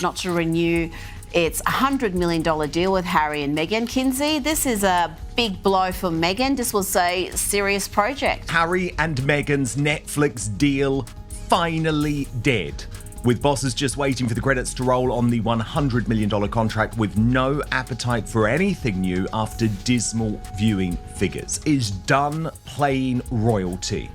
not to renew its $100 million deal with Harry and Meghan. Kinsey, this is a big blow for Meghan. This was a serious project. Harry and Meghan's Netflix deal finally dead, with bosses just waiting for the credits to roll on the $100 million contract with no appetite for anything new after dismal viewing figures. Is done playing royalty.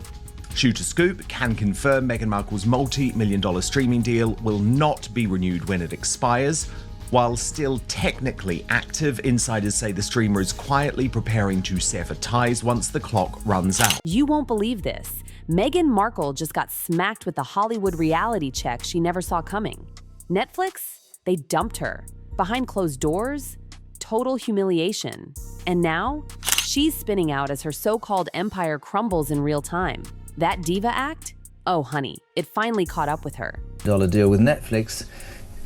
Shooter Scoop can confirm Meghan Markle's multi-million-dollar streaming deal will not be renewed when it expires. While still technically active, insiders say the streamer is quietly preparing to sever ties once the clock runs out. You won't believe this. Meghan Markle just got smacked with the Hollywood reality check she never saw coming. Netflix? They dumped her. Behind closed doors? Total humiliation. And now, she's spinning out as her so-called empire crumbles in real time. That diva act? Oh, honey, it finally caught up with her. Dollar deal with Netflix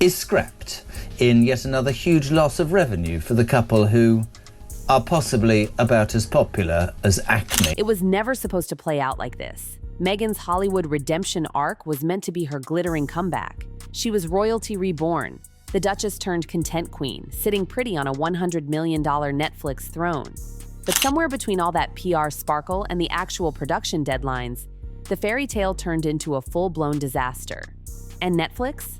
is scrapped in yet another huge loss of revenue for the couple who are possibly about as popular as Acme. It was never supposed to play out like this. Meghan's Hollywood redemption arc was meant to be her glittering comeback. She was royalty reborn, the Duchess turned content queen, sitting pretty on a $100 million Netflix throne. But somewhere between all that PR sparkle and the actual production deadlines, the fairy tale turned into a full-blown disaster. And Netflix?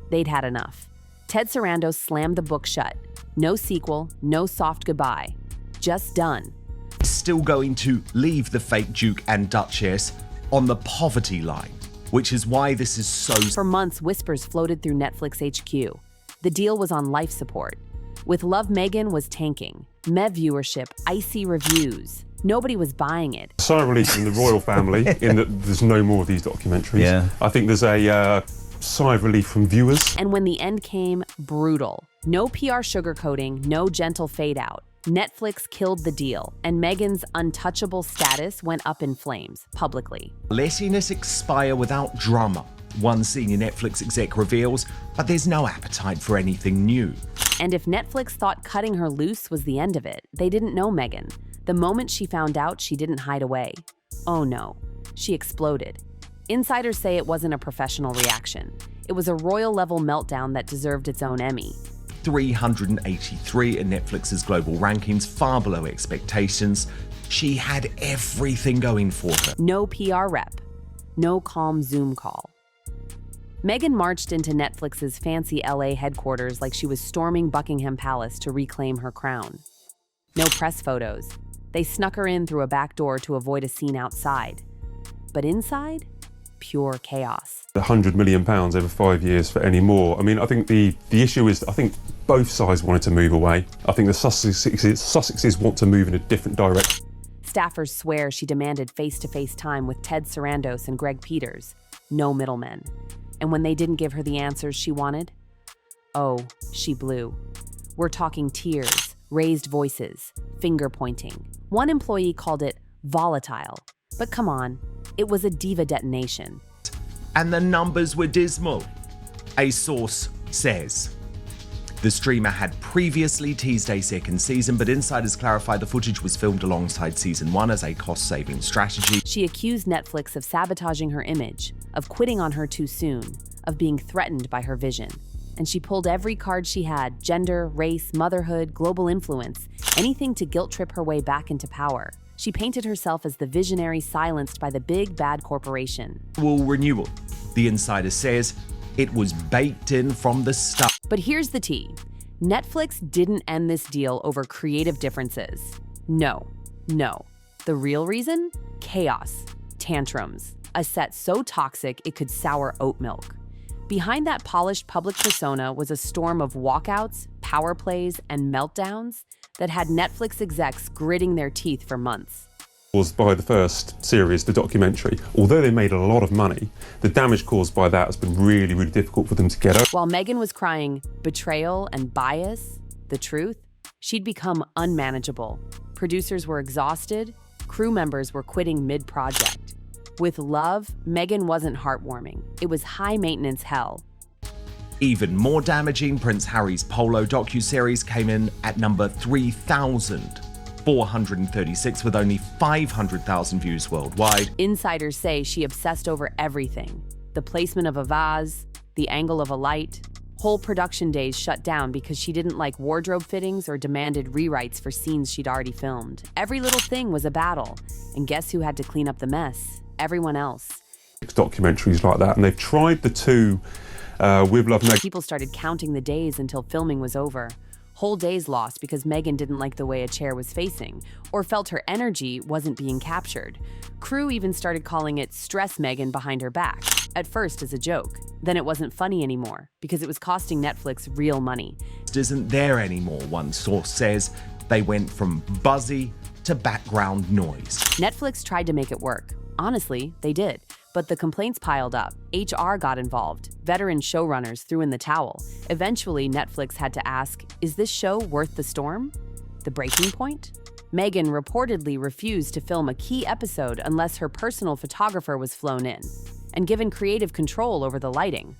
They'd had enough. Ted Sarandos slammed the book shut. No sequel, no soft goodbye. Just done. Still going to leave the fake Duke and Duchess on the poverty line, which is why this is so... For months, whispers floated through Netflix HQ. The deal was on life support. With Love Meghan was tanking. MEV viewership, icy reviews. Nobody was buying it. Sigh of relief from the royal family in that there's no more of these documentaries. Yeah. I think there's a sigh of relief from viewers. And when the end came, brutal. No PR sugarcoating, no gentle fade out. Netflix killed the deal, and Meghan's untouchable status went up in flames, publicly. Letting it expire without drama, one senior Netflix exec reveals, but there's no appetite for anything new. And if Netflix thought cutting her loose was the end of it, they didn't know Meghan. The moment she found out, she didn't hide away. Oh no, she exploded. Insiders say it wasn't a professional reaction. It was a royal-level meltdown that deserved its own Emmy. 383 in Netflix's global rankings, far below expectations. She had everything going for her. No PR rep. No calm Zoom call. Meghan marched into Netflix's fancy LA headquarters like she was storming Buckingham Palace to reclaim her crown. No press photos. They snuck her in through a back door to avoid a scene outside. But inside? Pure chaos. £100 million over 5 years for any more. I mean, I think the issue is, I think both sides wanted to move away. I think the Sussexes want to move in a different direction. Staffers swear she demanded face-to-face time with Ted Sarandos and Greg Peters. No middlemen. And when they didn't give her the answers she wanted, oh, she blew. We're talking tears, raised voices, finger-pointing. One employee called it volatile. But come on, it was a diva detonation. And the numbers were dismal. A source says the streamer had previously teased a second season, but insiders clarify the footage was filmed alongside season 1 as a cost-saving strategy. She accused Netflix of sabotaging her image, of quitting on her too soon, of being threatened by her vision. And she pulled every card she had: gender, race, motherhood, global influence, anything to guilt-trip her way back into power. She painted herself as the visionary silenced by the big bad corporation. Renewal. The insider says it was baked in from the start. But here's the tea. Netflix didn't end this deal over creative differences. No. The real reason? Chaos. Tantrums. A set so toxic it could sour oat milk. Behind that polished public persona was a storm of walkouts, power plays, and meltdowns that had Netflix execs gritting their teeth for months. Was by the first series, the documentary, although they made a lot of money, the damage caused by that has been really, really difficult for them to get over. While Meghan was crying betrayal and bias, the truth, she'd become unmanageable. Producers were exhausted, crew members were quitting mid-project. With Love, Meghan wasn't heartwarming. It was high-maintenance hell. Even more damaging, Prince Harry's Polo docuseries came in at number 3,436 with only 500,000 views worldwide. Insiders say she obsessed over everything. The placement of a vase, the angle of a light, Whole production days shut down because she didn't like wardrobe fittings or demanded rewrites for scenes she'd already filmed. Every little thing was a battle. And guess who had to clean up the mess? Everyone else. Documentaries like that, and they've tried the two with Love Meg. People started counting the days until filming was over. Whole days lost because Meghan didn't like the way a chair was facing, or felt her energy wasn't being captured. Crew even started calling it Stress Meghan behind her back, at first as a joke. Then it wasn't funny anymore, because it was costing Netflix real money. It isn't there anymore, one source says. They went from buzzy to background noise. Netflix tried to make it work. Honestly, they did. But the complaints piled up. HR got involved. Veteran showrunners threw in the towel. Eventually, Netflix had to ask, is this show worth the storm? The breaking point? Meghan reportedly refused to film a key episode unless her personal photographer was flown in, and given creative control over the lighting.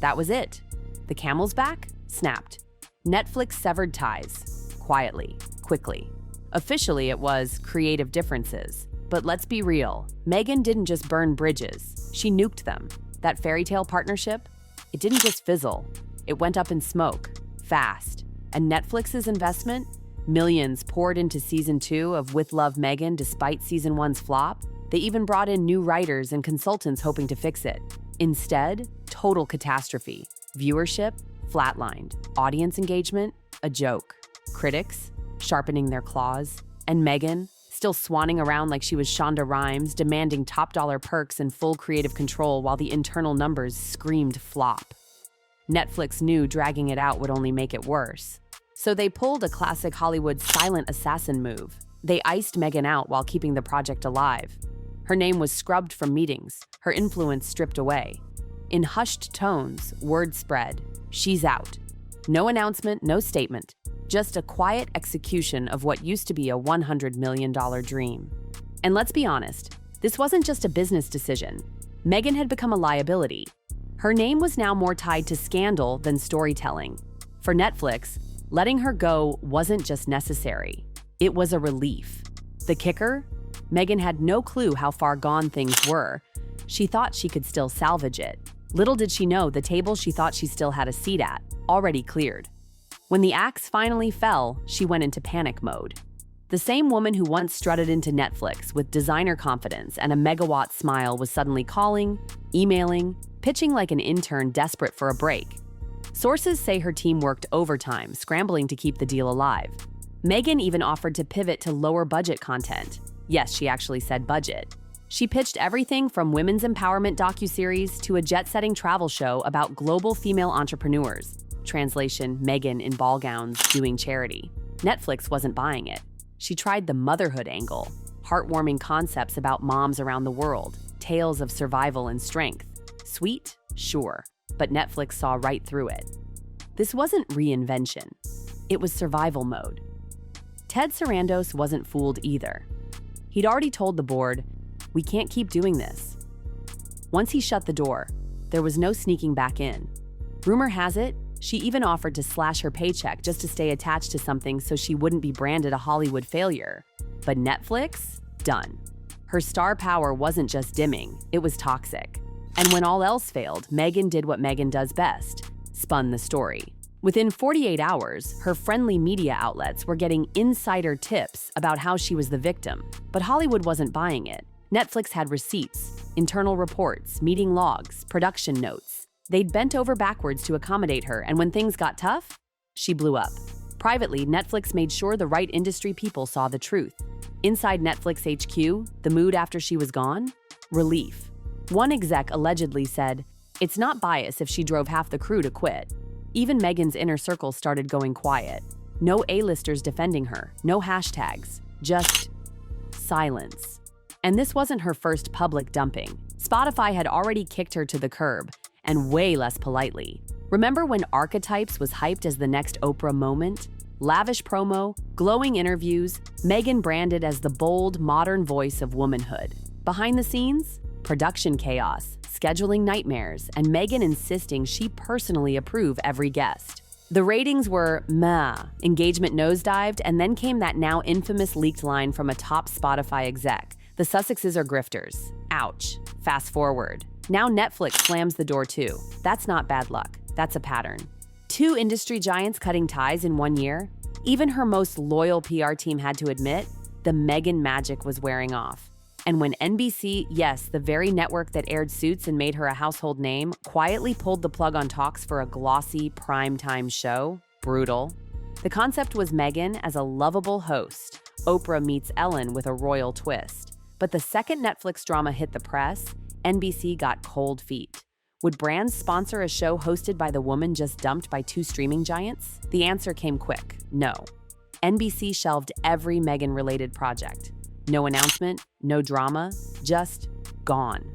That was it. The camel's back snapped. Netflix severed ties. Quietly, quickly. Officially, it was creative differences. But let's be real, Meghan didn't just burn bridges, she nuked them. That fairy tale partnership, it didn't just fizzle, it went up in smoke, fast. And Netflix's investment? Millions poured into season 2 of With Love Meghan despite season 1's flop. They even brought in new writers and consultants hoping to fix it. Instead, total catastrophe. Viewership, flatlined. Audience engagement, a joke. Critics, sharpening their claws. And Meghan, still swanning around like she was Shonda Rhimes, demanding top-dollar perks and full creative control while the internal numbers screamed flop. Netflix knew dragging it out would only make it worse. So they pulled a classic Hollywood silent assassin move. They iced Meghan out while keeping the project alive. Her name was scrubbed from meetings, her influence stripped away. In hushed tones, word spread, she's out. No announcement, no statement. Just a quiet execution of what used to be a $100 million dream. And let's be honest, this wasn't just a business decision. Meghan had become a liability. Her name was now more tied to scandal than storytelling. For Netflix, letting her go wasn't just necessary, it was a relief. The kicker? Meghan had no clue how far gone things were. She thought she could still salvage it. Little did she know the table she thought she still had a seat at, already cleared. When the axe finally fell, she went into panic mode. The same woman who once strutted into Netflix with designer confidence and a megawatt smile was suddenly calling, emailing, pitching like an intern desperate for a break. Sources say her team worked overtime, scrambling to keep the deal alive. Meghan even offered to pivot to lower budget content. Yes, she actually said budget. She pitched everything from women's empowerment docuseries to a jet-setting travel show about global female entrepreneurs. Translation, Meghan in ball gowns doing charity. Netflix wasn't buying it. She tried the motherhood angle, heartwarming concepts about moms around the world, tales of survival and strength. Sweet? Sure, but Netflix saw right through it. This wasn't reinvention. It was survival mode. Ted Sarandos wasn't fooled either. He'd already told the board, we can't keep doing this. Once he shut the door, there was no sneaking back in. Rumor has it, she even offered to slash her paycheck just to stay attached to something so she wouldn't be branded a Hollywood failure. But Netflix? Done. Her star power wasn't just dimming, it was toxic. And when all else failed, Meghan did what Meghan does best, spun the story. Within 48 hours, her friendly media outlets were getting insider tips about how she was the victim. But Hollywood wasn't buying it. Netflix had receipts, internal reports, meeting logs, production notes. They'd bent over backwards to accommodate her, and when things got tough, she blew up. Privately, Netflix made sure the right industry people saw the truth. Inside Netflix HQ, the mood after she was gone? Relief. One exec allegedly said, it's not bias if she drove half the crew to quit. Even Meghan's inner circle started going quiet. No A-listers defending her, no hashtags, just silence. And this wasn't her first public dumping. Spotify had already kicked her to the curb, and way less politely. Remember when Archetypes was hyped as the next Oprah moment? Lavish promo, glowing interviews, Meghan branded as the bold, modern voice of womanhood. Behind the scenes, production chaos, scheduling nightmares, and Meghan insisting she personally approve every guest. The ratings were meh, engagement nosedived, and then came that now infamous leaked line from a top Spotify exec. The Sussexes are grifters. Ouch. Fast forward. Now Netflix slams the door too. That's not bad luck. That's a pattern. 2 industry giants cutting ties in 1 year? Even her most loyal PR team had to admit the Meghan magic was wearing off. And when NBC, yes, the very network that aired Suits and made her a household name, quietly pulled the plug on talks for a glossy primetime show, brutal. The concept was Meghan as a lovable host, Oprah meets Ellen with a royal twist. But the second Netflix drama hit the press, NBC got cold feet. Would brands sponsor a show hosted by the woman just dumped by 2 streaming giants? The answer came quick, no. NBC shelved every Meghan-related project. No announcement, no drama, just gone.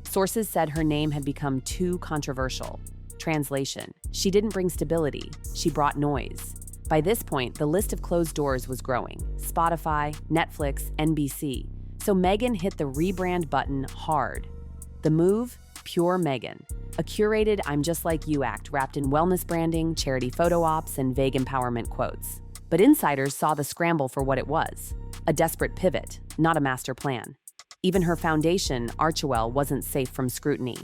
Sources said her name had become too controversial. Translation: she didn't bring stability, she brought noise. By this point, the list of closed doors was growing. Spotify, Netflix, NBC. So Meghan hit the rebrand button hard. The move? Pure Meghan. A curated I'm just like you act wrapped in wellness branding, charity photo ops, and vague empowerment quotes. But insiders saw the scramble for what it was. A desperate pivot, not a master plan. Even her foundation, Archewell, wasn't safe from scrutiny.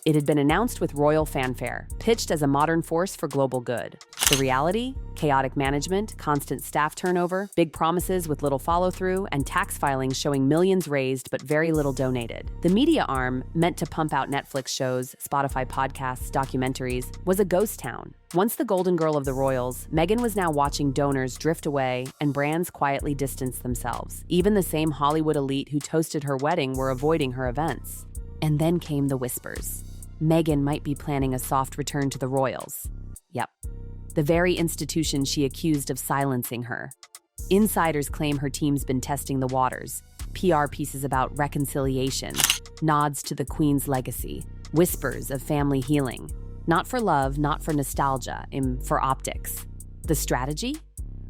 It had been announced with royal fanfare, pitched as a modern force for global good. The reality? Chaotic management, constant staff turnover, big promises with little follow-through, and tax filings showing millions raised but very little donated. The media arm, meant to pump out Netflix shows, Spotify podcasts, documentaries, was a ghost town. Once the golden girl of the royals, Meghan was now watching donors drift away and brands quietly distance themselves. Even the same Hollywood elite who toasted her wedding were avoiding her events. And then came the whispers. Meghan might be planning a soft return to the royals. Yep, the very institution she accused of silencing her. Insiders claim her team's been testing the waters. PR pieces about reconciliation, nods to the Queen's legacy, whispers of family healing. Not for love, not for nostalgia, for optics. The strategy?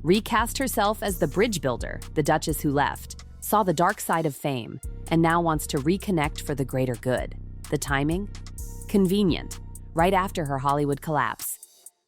Recast herself as the bridge builder, the Duchess who left, saw the dark side of fame, and now wants to reconnect for the greater good. The timing? Convenient, right after her Hollywood collapse.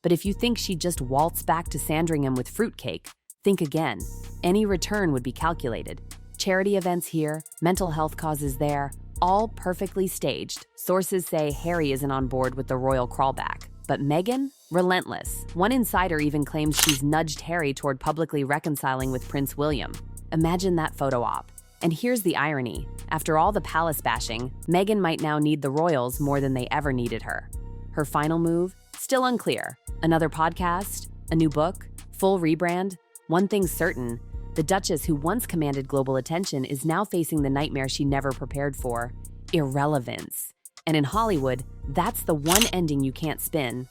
But if you think she'd just waltz back to Sandringham with fruitcake, think again. Any return would be calculated. Charity events here, mental health causes there, all perfectly staged. Sources say Harry isn't on board with the royal crawlback. But Meghan? Relentless. One insider even claims she's nudged Harry toward publicly reconciling with Prince William. Imagine that photo op. And here's the irony. After all the palace bashing, Meghan might now need the royals more than they ever needed her. Her final move? Still unclear. Another podcast? A new book? Full rebrand? One thing's certain. The Duchess, who once commanded global attention, is now facing the nightmare she never prepared for: irrelevance. And in Hollywood, that's the one ending you can't spin